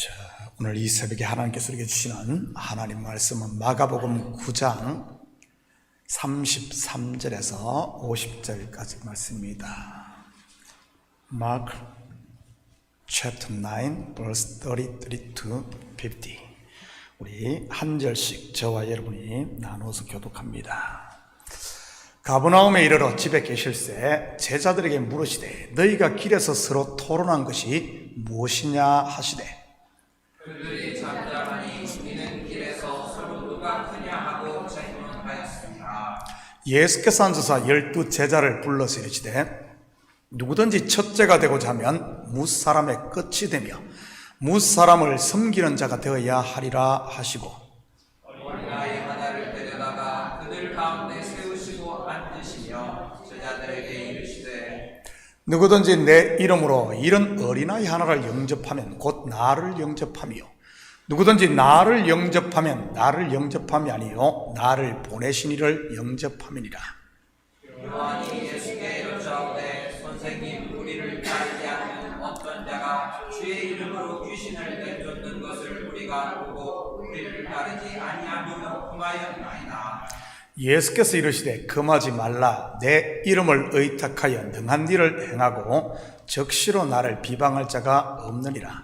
자, 오늘 이 새벽에 하나님께서 우리에게 주시는 하나님 말씀은 마가복음 9장 33절에서 50절까지 말씀입니다. Mark chapter 9 verse 33 to 50. 우리 한 절씩 저와 여러분이 나누어서 교독합니다. 가버나움에 이르러 집에 계실새 제자들에게 물으시되 너희가 길에서 서로 토론한 것이 무엇이냐 하시되 그들이 잠잠하니 우리는 길에서 서로 누가 크냐 하고 질문하였습니다. 예수께서 앉으사 12 제자를 불러서 이르시되 누구든지 첫째가 되고자 하면 무사람의 끝이 되며 무사람을 섬기는 자가 되어야 하리라 하시고 어린아이 하나를 데려다가 그들 가운데 세우시고 앉으시며 제자들에게 이르시되 누구든지 내 이름으로 이런 어린아이 하나를 영접하면 곧 나를 영접하며 누구든지 나를 영접하면 나를 영접함이 아니요 나를 보내신 이를 영접함이니라. 요한이 예수께 여짜오되 선생님 우리를 따르지 않는 어떤 자가 주의 이름으로 귀신을 내쫓는 것을 우리가 보고 우리를 따르지 아니하므로 금하였나이다. 예수께서 이르시되 금하지 말라. 내 이름을 의탁하여 능한 일을 행하고 적시로 나를 비방할 자가 없느니라.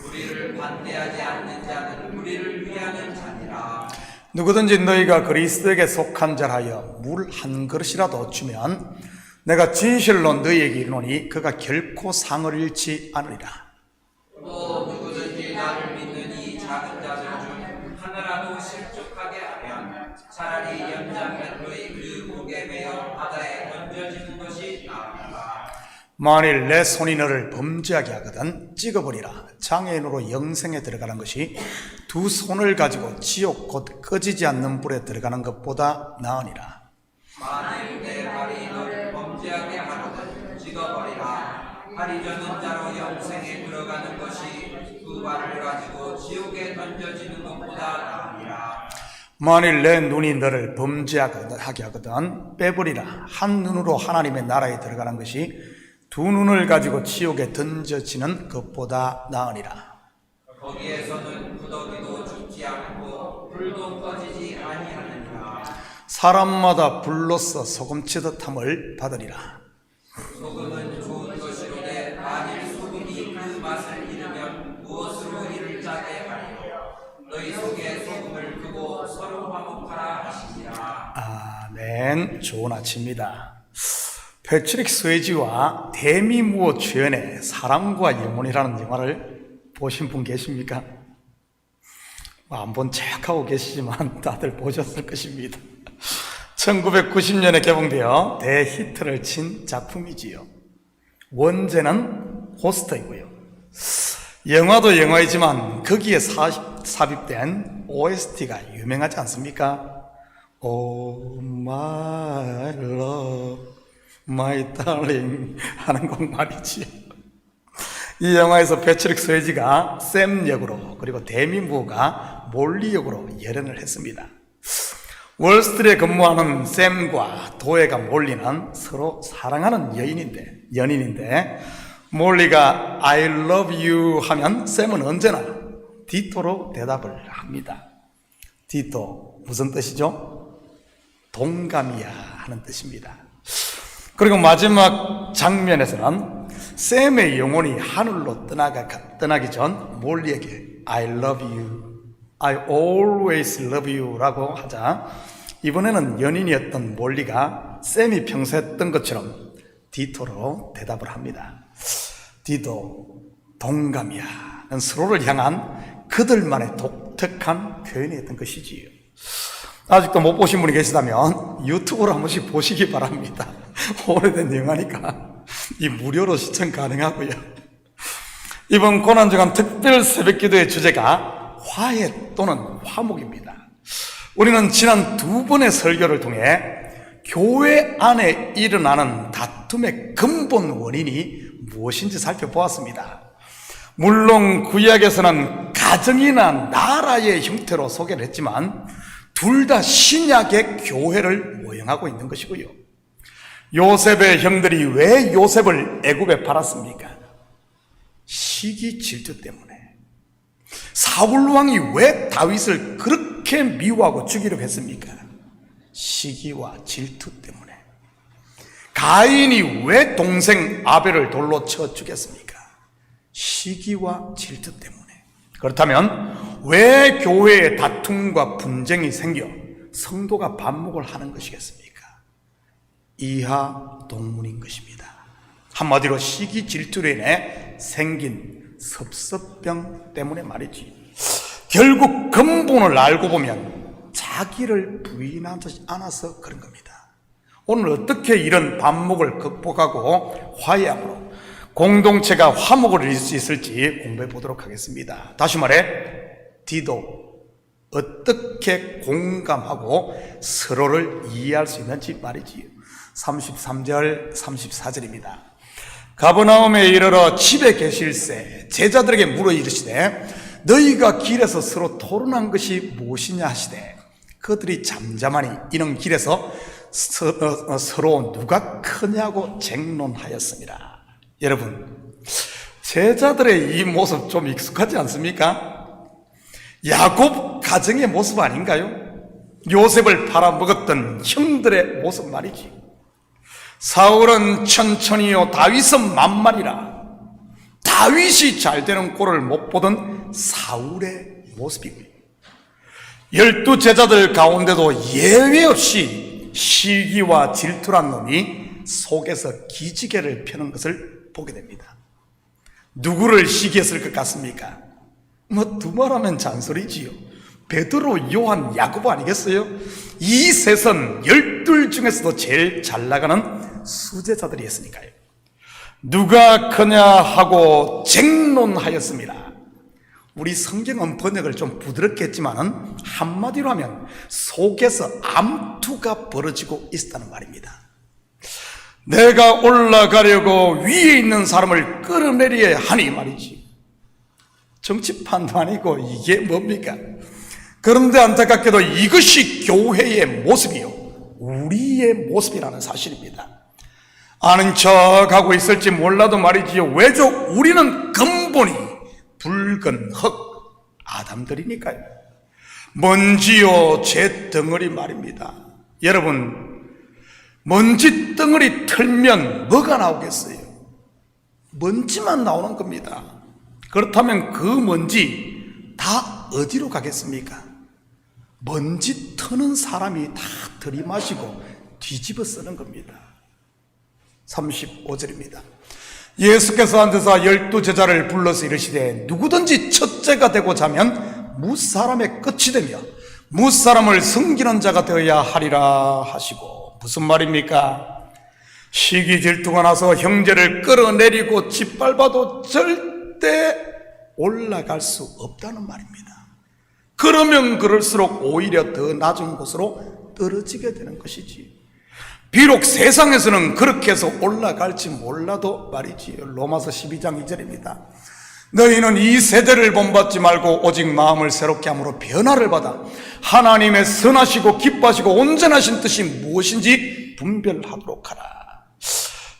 우리를 반대하지 않는 자는 우리를 위하는 자니라. 누구든지 너희가 그리스도에게 속한 자라여 물 한 그릇이라도 주면 내가 진실로 너희에게 이르노니 그가 결코 상을 잃지 않으리라. 또 누구든지 나를 믿는 이 작은 자들 중 하나라도 실족하게 하면 차라리 연장 맷돌이 그 목에 매어 바다에 던져지는 것이 나으리라. 만일 내 손이 너를 범죄하게 하거든 찍어버리라. 장애인으로 영생에 들어가는 것이 두 손을 가지고 지옥 곧 꺼지지 않는 불에 들어가는 것보다 나으니라. 만일 내 발이 너를 범죄하게 하거든 찍어버리라. 발이 젖는 자로 영생에 들어가는 것이 두 발을 가지고 지옥에 던져지는 것보다 나으리라. 만일 내 눈이 너를 범죄하게 하거든 빼버리라. 한 눈으로 하나님의 나라에 들어가는 것이 두 눈을 가지고 지옥에 던져지는 것보다 나으니라. 거기에서는 구더기도 죽지 않고 불도 꺼지지 아니하느니라. 사람마다 불로써 소금치듯 함을 받으리라. 소금은 좋은 것이로되 만일 소금이 그 맛을 잃으면 무엇으로 이를 짜게 하리요. 너희 속에 소금을 두고 서로 화목하라 하시니라. 아멘. 좋은 아침입니다. 패트릭 스웨이지와 데미 무어 주연의 사랑과 영혼이라는 영화를 보신 분 계십니까? 안 본 척하고 계시지만 다들 보셨을 것입니다. 1990년에 개봉되어 대히트를 친 작품이지요. 원제는 호스트이고요. 영화도 영화이지만 거기에 삽입된 OST가 유명하지 않습니까? Oh my love My darling 하는 곡 말이지요. 이 영화에서 패트릭 스웨이지가 샘 역으로 그리고 데미 무어가 몰리 역으로 열연을 했습니다. 월스트리트에 근무하는 샘과 도에가 몰리는 서로 사랑하는 연인인데 몰리가 I love you 하면 샘은 언제나 디토로 대답을 합니다. 디토 무슨 뜻이죠? 동감이야 하는 뜻입니다. 그리고 마지막 장면에서는 샘의 영혼이 하늘로 떠나기 전 몰리에게 I love you, I always love you 라고 하자 이번에는 연인이었던 몰리가 샘이 평소 했던 것처럼 디토로 대답을 합니다. 디도, 동감이야 는 서로를 향한 그들만의 독특한 표현이었던 것이지요. 아직도 못 보신 분이 계시다면 유튜브로 한 번씩 보시기 바랍니다. 오래된 영화니까 이 무료로 시청 가능하고요. 이번 고난주간 특별 새벽기도의 주제가 화해 또는 화목입니다. 우리는 지난 두 번의 설교를 통해 교회 안에 일어나는 다툼의 근본 원인이 무엇인지 살펴보았습니다. 물론 구약에서는 가정이나 나라의 형태로 소개를 했지만 둘 다 신약의 교회를 모형하고 있는 것이고요. 요셉의 형들이 왜 요셉을 애굽에 팔았습니까? 시기 질투 때문에. 사울왕이 왜 다윗을 그렇게 미워하고 죽이려고 했습니까? 시기와 질투 때문에. 가인이 왜 동생 아벨을 돌로 쳐 죽였습니까? 시기와 질투 때문에. 그렇다면 왜 교회에 다툼과 분쟁이 생겨 성도가 반목을 하는 것이겠습니까? 이하 동문인 것입니다. 한마디로 시기 질투로 인해 생긴 섭섭병 때문에 말이지. 결국 근본을 알고 보면 자기를 부인하지 않아서 그런 겁니다. 오늘 어떻게 이런 반목을 극복하고 화해함으로 공동체가 화목을 이룰 수 있을지 공부해 보도록 하겠습니다. 다시 말해, 디도 어떻게 공감하고 서로를 이해할 수 있는지 말이지요. 33절 34절입니다. 가버나움에 이르러 집에 계실새 제자들에게 물어 이르시되 너희가 길에서 서로 토론한 것이 무엇이냐 하시되 그들이 잠잠하니 이는 길에서 서로 누가 크냐고 쟁론하였습니다. 여러분, 제자들의 이 모습 좀 익숙하지 않습니까? 야곱 가정의 모습 아닌가요? 요셉을 팔아먹었던 형들의 모습 말이지. 사울은 천천히요 다윗은 만만이라. 다윗이 잘 되는 꼴을 못 보던 사울의 모습이고요. 12 제자들 가운데도 예외 없이 시기와 질투란 놈이 속에서 기지개를 펴는 것을 보게 됩니다. 누구를 시기했을 것 같습니까? 두말하면 잔소리지요. 베드로, 요한, 야고보 아니겠어요? 이 셋은 12 중에서도 제일 잘 나가는 수제자들이었으니까요. 누가 크냐 하고 쟁론하였습니다. 우리 성경은 번역을 좀 부드럽게 했지만은 한마디로 하면 속에서 암투가 벌어지고 있었다는 말입니다. 내가 올라가려고 위에 있는 사람을 끌어내려야 하니 말이지. 정치판도 아니고 이게 뭡니까? 그런데 안타깝게도 이것이 교회의 모습이요, 우리의 모습이라는 사실입니다. 아는 척하고 있을지 몰라도 말이지요, 왜죠? 우리는 근본이 붉은 흙 아담들이니까요. 먼지요 제 덩어리 말입니다. 여러분, 먼지 덩어리 털면 뭐가 나오겠어요? 먼지만 나오는 겁니다. 그렇다면 그 먼지 다 어디로 가겠습니까? 먼지 터는 사람이 다 들이마시고 뒤집어 쓰는 겁니다. 35절입니다. 예수께서 앉아서 12 제자를 불러서 이르시되 누구든지 첫째가 되고자 하면 무사람의 끝이 되며 무사람을 섬기는 자가 되어야 하리라 하시고, 무슨 말입니까? 시기 질투가 나서 형제를 끌어내리고 짓밟아도 절대 올라갈 수 없다는 말입니다. 그러면 그럴수록 오히려 더 낮은 곳으로 떨어지게 되는 것이지. 비록 세상에서는 그렇게 해서 올라갈지 몰라도 말이지. 로마서 12장 2절입니다. 너희는 이 세대를 본받지 말고 오직 마음을 새롭게 함으로 변화를 받아 하나님의 선하시고 기뻐하시고 온전하신 뜻이 무엇인지 분별하도록 하라.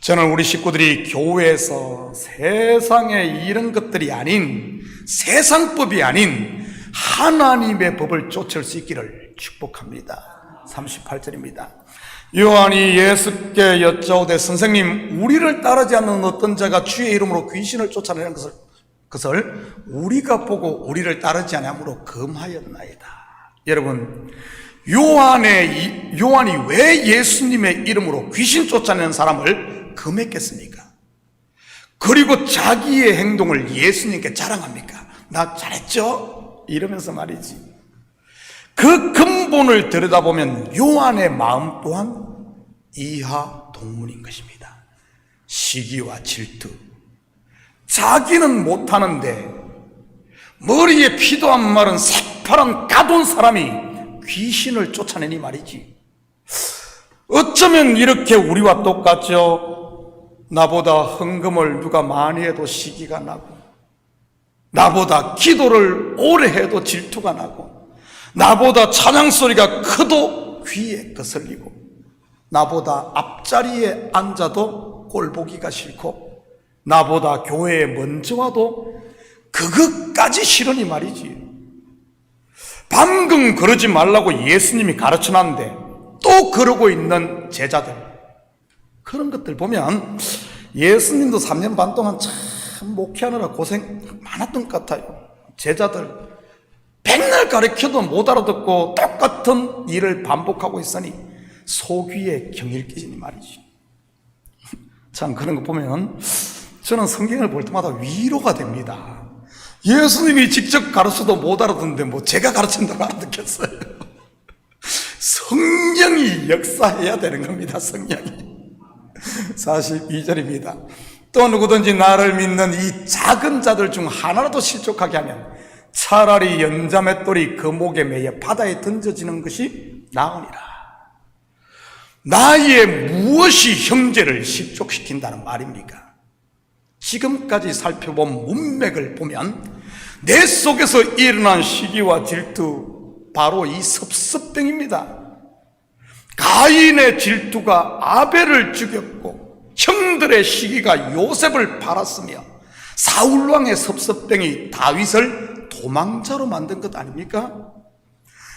저는 우리 식구들이 교회에서 세상의 이런 것들이 아닌, 세상법이 아닌 하나님의 법을 쫓을 수 있기를 축복합니다. 38절입니다. 요한이 예수께 여짜오되 선생님, 우리를 따르지 않는 어떤 자가 주의 이름으로 귀신을 쫓아내는 것을 우리가 보고 우리를 따르지 않으므로 금하였나이다. 여러분, 요한이 왜 예수님의 이름으로 귀신 쫓아내는 사람을 금했겠습니까? 그리고 자기의 행동을 예수님께 자랑합니까? 나 잘했죠? 이러면서 말이지. 그 근본을 들여다보면 요한의 마음 또한 이하 동문인 것입니다. 시기와 질투. 자기는 못하는데 머리에 피도 안 마른 새파란 가돈 사람이 귀신을 쫓아내니 말이지. 어쩌면 이렇게 우리와 똑같죠. 나보다 헌금을 누가 많이 해도 시기가 나고, 나보다 기도를 오래 해도 질투가 나고, 나보다 찬양 소리가 커도 귀에 거슬리고, 나보다 앞자리에 앉아도 꼴보기가 싫고, 나보다 교회에 먼저 와도 그것까지 싫으니 말이지. 방금 그러지 말라고 예수님이 가르쳐놨는데 또 그러고 있는 제자들, 그런 것들 보면 예수님도 3년 반 동안 참 목회하느라 고생 많았던 것 같아요. 제자들 백날 가르쳐도 못 알아듣고 똑같은 일을 반복하고 있으니 속위에 경일 끼지니 말이지. 참 그런 거 보면 저는 성경을 볼 때마다 위로가 됩니다. 예수님이 직접 가르쳐도 못 알아듣는데 뭐 제가 가르친다고 알아듣겠어요. 성령이 역사해야 되는 겁니다. 성령이. 42절입니다. 또 누구든지 나를 믿는 이 작은 자들 중 하나라도 실족하게 하면 차라리 연자맷돌이 그 목에 매여 바다에 던져지는 것이 나으니라. 나의 무엇이 형제를 실족시킨다는 말입니까? 지금까지 살펴본 문맥을 보면 내 속에서 일어난 시기와 질투, 바로 이 섭섭병입니다. 가인의 질투가 아벨을 죽였고 형들의 시기가 요셉을 팔았으며 사울왕의 섭섭병이 다윗을 도망자로 만든 것 아닙니까?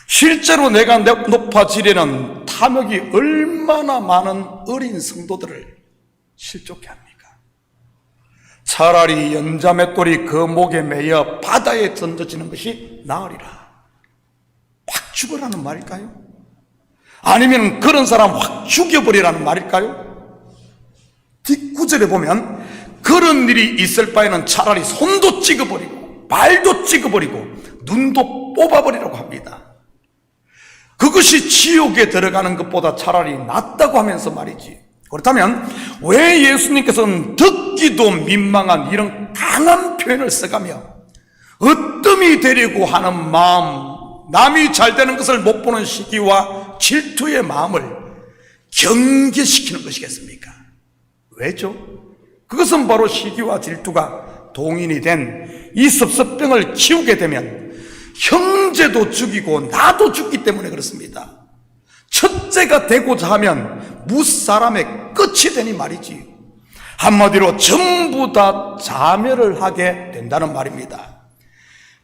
실제로 내가 높아지려는 탐욕이 얼마나 많은 어린 성도들을 실족해 합니까? 차라리 연자맷돌이 그 목에 매여 바다에 던져지는 것이 나으리라. 확 죽으라는 말일까요? 아니면 그런 사람 확 죽여버리라는 말일까요? 뒷구절에 보면 그런 일이 있을 바에는 차라리 손도 찍어버리고 발도 찍어버리고 눈도 뽑아버리라고 합니다. 그것이 지옥에 들어가는 것보다 차라리 낫다고 하면서 말이지. 그렇다면 왜 예수님께서는 듣기도 민망한 이런 강한 표현을 써가며 으뜸이 되려고 하는 마음, 남이 잘 되는 것을 못 보는 시기와 질투의 마음을 경계시키는 것이겠습니까? 왜죠? 그것은 바로 시기와 질투가 동인이 된 이 섭섭병을 키우게 되면 형제도 죽이고 나도 죽기 때문에 그렇습니다. 첫째가 되고자 하면 무사람의 끝이 되니 말이지. 한마디로 전부 다 자멸을 하게 된다는 말입니다.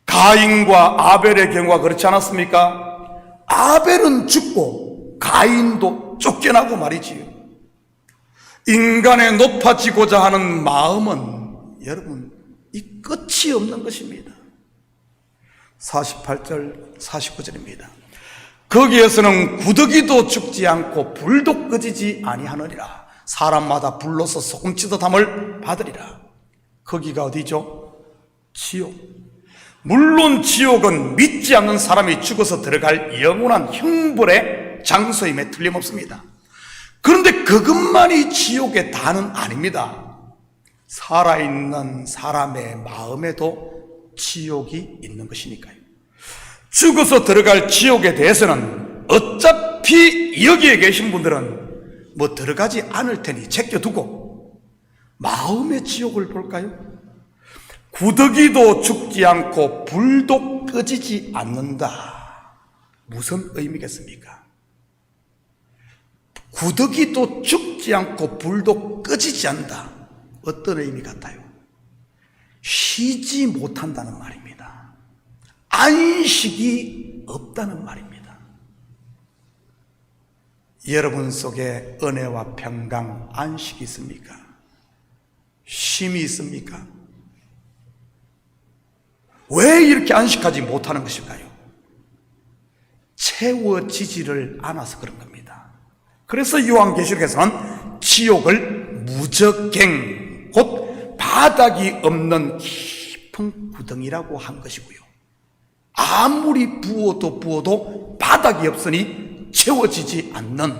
가인과 아벨의 경우가 그렇지 않았습니까? 아벨은 죽고 가인도 쫓겨나고 말이지요. 인간의 높아지고자 하는 마음은 여러분 이 끝이 없는 것입니다. 48절 49절입니다. 거기에서는 구더기도 죽지 않고 불도 꺼지지 아니하느니라. 사람마다 불로서 소금치듯 함을 받으리라. 거기가 어디죠? 지옥. 물론 지옥은 믿지 않는 사람이 죽어서 들어갈 영원한 형벌의 장소임에 틀림없습니다. 그런데 그것만이 지옥의 다는 아닙니다. 살아있는 사람의 마음에도 지옥이 있는 것이니까요. 죽어서 들어갈 지옥에 대해서는 어차피 여기에 계신 분들은 뭐 들어가지 않을 테니 제껴두고 마음의 지옥을 볼까요? 구더기도 죽지 않고 불도 꺼지지 않는다. 무슨 의미겠습니까? 구더기도 죽지 않고 불도 꺼지지 않는다. 어떤 의미 같아요? 쉬지 못한다는 말입니다. 안식이 없다는 말입니다. 여러분 속에 은혜와 평강, 안식이 있습니까? 쉼이 있습니까? 왜 이렇게 안식하지 못하는 것일까요? 채워지지를 않아서 그런 겁니다. 그래서 요한계시록에서는 지옥을 무적갱, 곧 바닥이 없는 깊은 구덩이라고 한 것이고요. 아무리 부어도 바닥이 없으니 채워지지 않는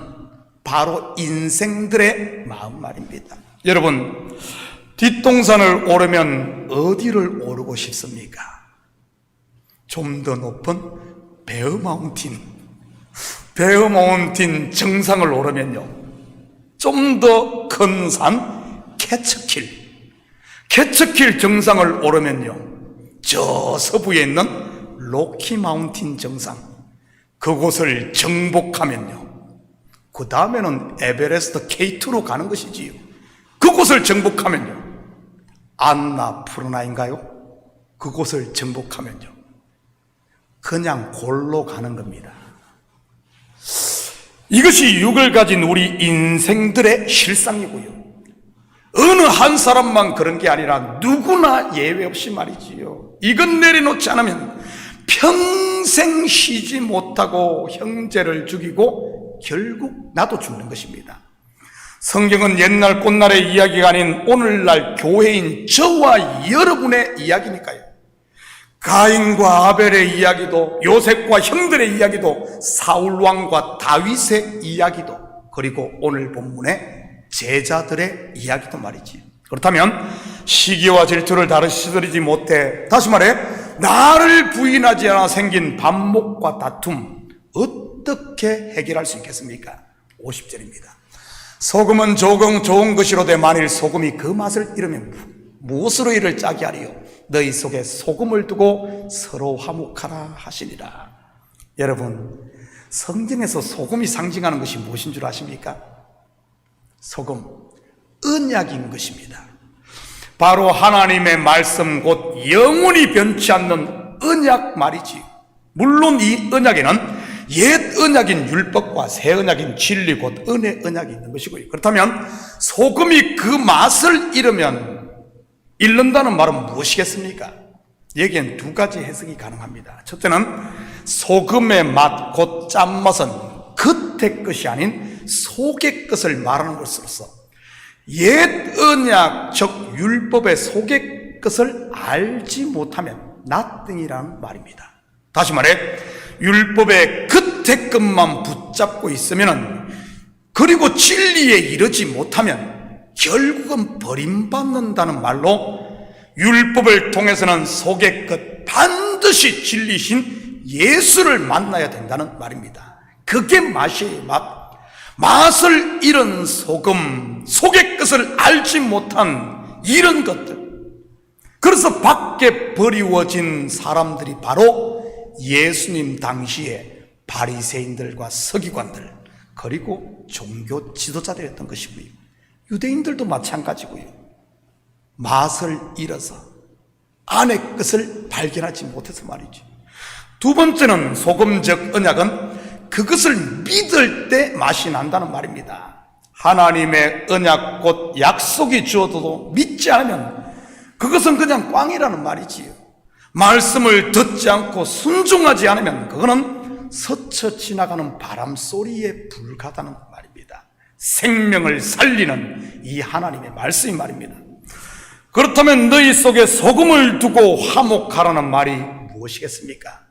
바로 인생들의 마음 말입니다. 여러분, 뒷동산을 오르면 어디를 오르고 싶습니까? 좀 더 높은 베어마운틴 정상을 오르면요, 좀 더 큰 산 캐처킬 정상을 오르면요, 저 서부에 있는 로키마운틴 정상, 그곳을 정복하면요, 그 다음에는 에베레스트 K2로 가는 것이지요. 그곳을 정복하면요, 안나푸르나인가요? 그곳을 정복하면요, 그냥 골로 가는 겁니다. 이것이 육을 가진 우리 인생들의 실상이고요. 어느 한 사람만 그런 게 아니라 누구나 예외 없이 말이지요. 이건 내려놓지 않으면 평생 쉬지 못하고 형제를 죽이고 결국 나도 죽는 것입니다. 성경은 옛날 꽃날의 이야기가 아닌 오늘날 교회인 저와 여러분의 이야기니까요. 가인과 아벨의 이야기도, 요셉과 형들의 이야기도, 사울왕과 다윗의 이야기도, 그리고 오늘 본문의 제자들의 이야기도 말이지. 그렇다면 시기와 질투를 다스리지 못해, 다시 말해 나를 부인하지 않아 생긴 반목과 다툼 어떻게 해결할 수 있겠습니까? 50절입니다. 소금은 조금 좋은 것이로되 만일 소금이 그 맛을 잃으면 무엇으로 이를 짜게 하리요? 너희 속에 소금을 두고 서로 화목하라 하시니라. 여러분, 성경에서 소금이 상징하는 것이 무엇인 줄 아십니까? 소금, 언약인 것입니다. 바로 하나님의 말씀 곧 영원히 변치 않는 언약 말이지. 물론 이 언약에는 옛 언약인 율법과 새 언약인 진리 곧 은혜 언약이 있는 것이고요. 그렇다면 소금이 그 맛을 잃는다는 말은 무엇이겠습니까? 여기엔 두 가지 해석이 가능합니다. 첫째는 소금의 맛 곧 짠맛은 겉의 것이 아닌 속의 것을 말하는 것으로서 옛 언약 즉 율법의 속의 것을 알지 못하면 nothing이라는 말입니다. 다시 말해 율법의 겉의 것만 붙잡고 있으면, 그리고 진리에 이르지 못하면 결국은 버림받는다는 말로 율법을 통해서는 속의 것 반드시 진리신 예수를 만나야 된다는 말입니다. 그게 맛이에요. 맛을 잃은 소금, 속의 것을 알지 못한 이런 것들. 그래서 밖에 버리워진 사람들이 바로 예수님 당시에 바리새인들과 서기관들, 그리고 종교 지도자들이었던 것이고요. 유대인들도 마찬가지고요. 맛을 잃어서 안의 것을 발견하지 못해서 말이죠. 두 번째는 소금적 언약은 그것을 믿을 때 맛이 난다는 말입니다. 하나님의 언약 곧 약속이 주어도 믿지 않으면 그것은 그냥 꽝이라는 말이지요. 말씀을 듣지 않고 순종하지 않으면 그거는 스쳐 지나가는 바람소리에 불과하다는 말입니다. 생명을 살리는 이 하나님의 말씀이 말입니다. 그렇다면 너희 속에 소금을 두고 화목하라는 말이 무엇이겠습니까?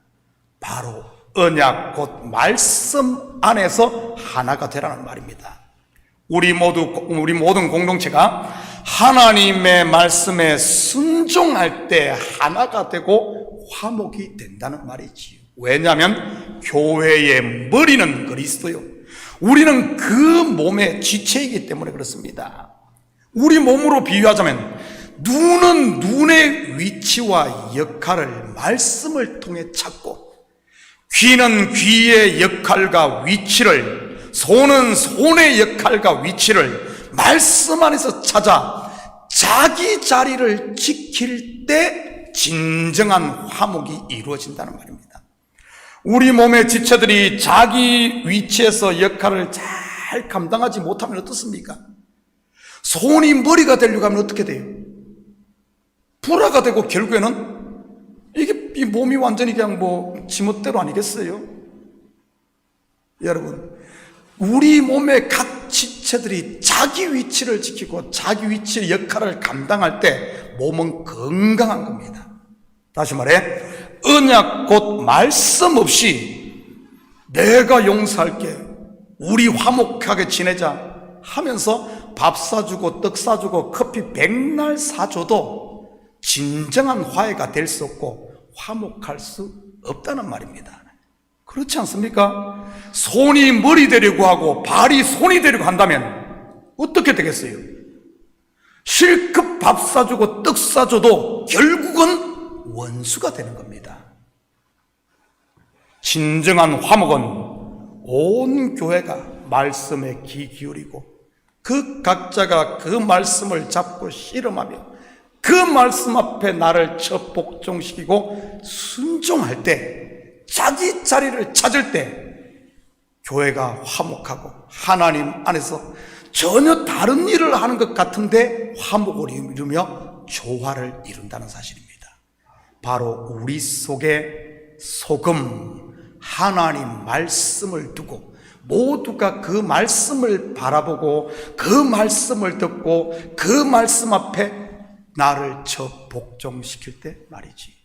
바로 언약 곧 말씀 안에서 하나가 되라는 말입니다. 우리 모든 공동체가 하나님의 말씀에 순종할 때 하나가 되고 화목이 된다는 말이지요. 왜냐하면 교회의 머리는 그리스도요, 우리는 그 몸의 지체이기 때문에 그렇습니다. 우리 몸으로 비유하자면 눈은 눈의 위치와 역할을 말씀을 통해 찾고, 귀는 귀의 역할과 위치를, 손은 손의 역할과 위치를 말씀 안에서 찾아 자기 자리를 지킬 때 진정한 화목이 이루어진다는 말입니다. 우리 몸의 지체들이 자기 위치에서 역할을 잘 감당하지 못하면 어떻습니까? 손이 머리가 되려고 하면 어떻게 돼요? 불화가 되고 결국에는 이 몸이 완전히 그냥 지멋대로 아니겠어요? 여러분, 우리 몸의 각 지체들이 자기 위치를 지키고 자기 위치의 역할을 감당할 때 몸은 건강한 겁니다. 다시 말해 언약 곧 말씀 없이 내가 용서할게, 우리 화목하게 지내자 하면서 밥 사주고 떡 사주고 커피 백날 사줘도 진정한 화해가 될 수 없고 화목할 수 없다는 말입니다. 그렇지 않습니까? 손이 머리 되려고 하고 발이 손이 되려고 한다면 어떻게 되겠어요? 실컷 밥 사주고 떡 사줘도 결국은 원수가 되는 겁니다. 진정한 화목은 온 교회가 말씀에 귀 기울이고 그 각자가 그 말씀을 잡고 실험하며 그 말씀 앞에 나를 첫 복종시키고 순종할 때 자기 자리를 찾을 때 교회가 화목하고 하나님 안에서 전혀 다른 일을 하는 것 같은데 화목을 이루며 조화를 이룬다는 사실입니다. 바로 우리 속에 소금 하나님 말씀을 두고 모두가 그 말씀을 바라보고 그 말씀을 듣고 그 말씀 앞에 나를 복종시킬 때 말이지.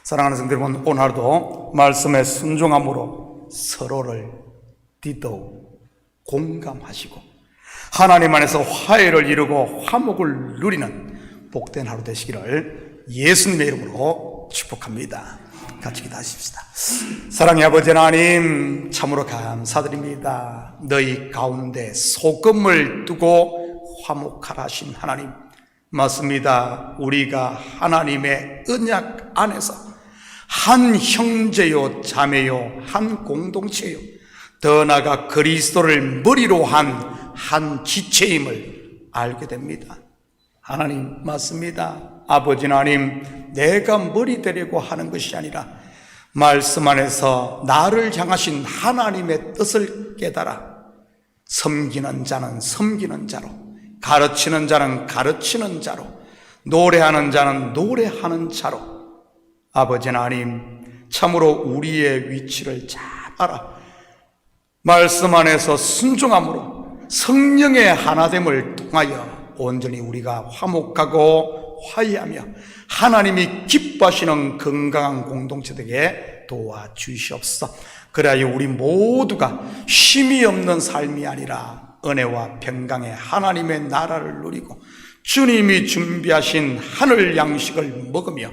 사랑하는 성도 여러분, 오늘 하루도 말씀에 순종함으로 서로를 디도 공감하시고 하나님 안에서 화해를 이루고 화목을 누리는 복된 하루 되시기를 예수님의 이름으로 축복합니다. 같이 기도하십시다. 사랑의 아버지 하나님, 참으로 감사드립니다. 너희 가운데 소금을 두고 화목하라 하신 하나님, 맞습니다. 우리가 하나님의 언약 안에서 한 형제요 자매요 한 공동체요, 더 나아가 그리스도를 머리로 한 지체임을 알게 됩니다. 하나님, 맞습니다. 아버지 하나님, 내가 머리 되려고 하는 것이 아니라 말씀 안에서 나를 향하신 하나님의 뜻을 깨달아 섬기는 자는 섬기는 자로, 가르치는 자는 가르치는 자로, 노래하는 자는 노래하는 자로, 아버지 하나님, 참으로 우리의 위치를 잘 알아 말씀 안에서 순종함으로 성령의 하나됨을 통하여 온전히 우리가 화목하고 화해하며 하나님이 기뻐하시는 건강한 공동체 되게 도와주시옵소서. 그래야 우리 모두가 쉼이 없는 삶이 아니라 은혜와 평강의 하나님의 나라를 누리고 주님이 준비하신 하늘 양식을 먹으며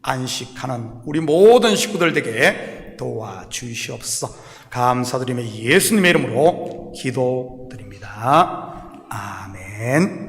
안식하는 우리 모든 식구들 되게 도와주시옵소서. 감사드리며 예수님의 이름으로 기도드립니다. 아멘.